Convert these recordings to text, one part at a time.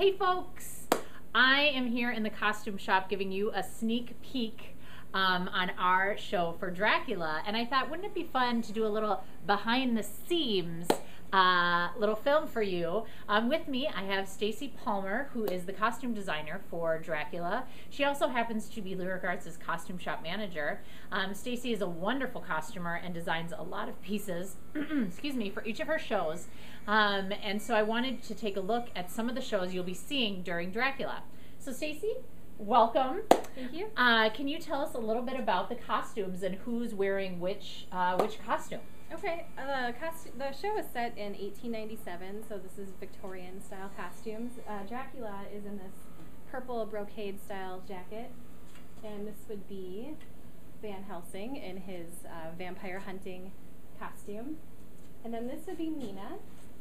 Hey folks, I am here in the costume shop giving you a sneak peek on our show for Dracula, and I thought, wouldn't it be fun to do a little behind the scenes little film for you. With me I have Stacey Palmer, who is the costume designer for Dracula. She also happens to be Lyric Arts' costume shop manager. Stacey is a wonderful costumer and designs a lot of pieces excuse me, for each of her shows. And so I wanted to take a look at some of the shows you'll be seeing during Dracula. So Stacey, welcome. Thank you. Can you tell us a little bit about the costumes and who's wearing which costume? Okay, the show is set in 1897, so this is Victorian style costumes. Dracula is in this purple brocade style jacket, and this would be Van Helsing in his vampire hunting costume. And then this would be Mina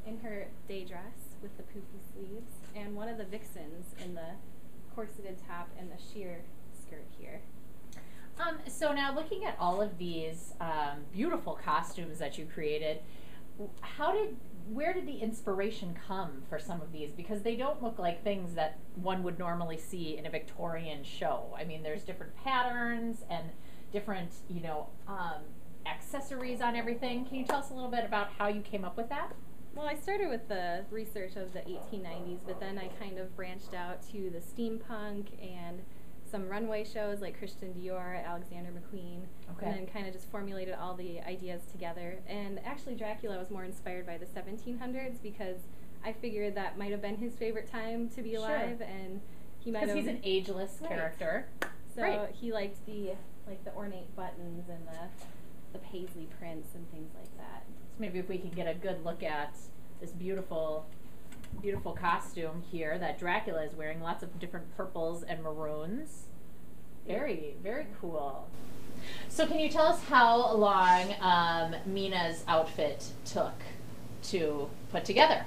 in her day dress with the poofy sleeves, and one of the vixens in the corseted top and the sheer skirt here. So now looking at all of these beautiful costumes that you created, where did the inspiration come for some of these? Because they don't look like things that one would normally see in a Victorian show. I mean, there's different patterns and different, accessories on everything. Can you tell us a little bit about how you came up with that? Well, I started with the research of the 1890s, but then I kind of branched out to the steampunk and some runway shows like Christian Dior, Alexander McQueen, and then kind of just formulated all the ideas together. And actually Dracula was more inspired by the 1700s because I figured that might have been his favorite time to be alive, and he might have... Because he's an ageless character. So he liked the ornate buttons and the paisley prints and things like that. So maybe if we can get a good look at this beautiful costume here that Dracula is wearing, lots of different purples and maroons. Very, very cool. So can you tell us how long Mina's outfit took to put together?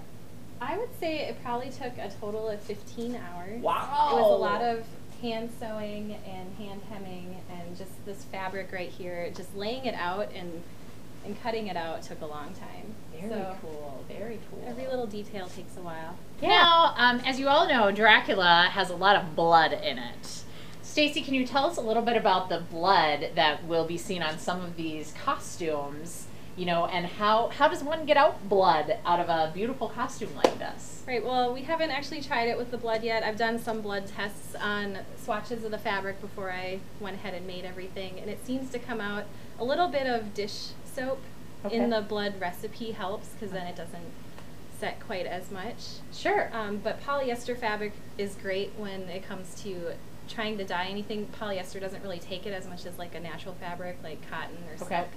I would say it probably took a total of 15 hours. Wow! It was a lot of hand sewing and hand hemming and just this fabric right here, just laying it out and cutting it out took a long time. Very cool, very cool. Every little detail takes a while. Now, as you all know, Dracula has a lot of blood in it. Stacey, can you tell us a little bit about the blood that will be seen on some of these costumes, and how does one get out blood out of a beautiful costume like this? Right, well, we haven't actually tried it with the blood yet. I've done some blood tests on swatches of the fabric before I went ahead and made everything, and it seems to come out. A little bit of dish soap in the blood recipe helps because then it doesn't set quite as much. Sure. But polyester fabric is great when it comes to trying to dye anything. Polyester doesn't really take it as much as like a natural fabric like cotton or silk.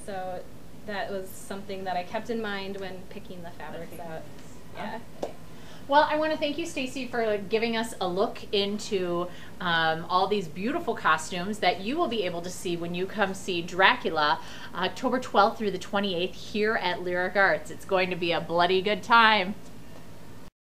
So that was something that I kept in mind when picking the fabrics out. Yeah. Well, I want to thank you, Stacey, for giving us a look into all these beautiful costumes that you will be able to see when you come see Dracula October 12th through the 28th here at Lyric Arts. It's going to be a bloody good time.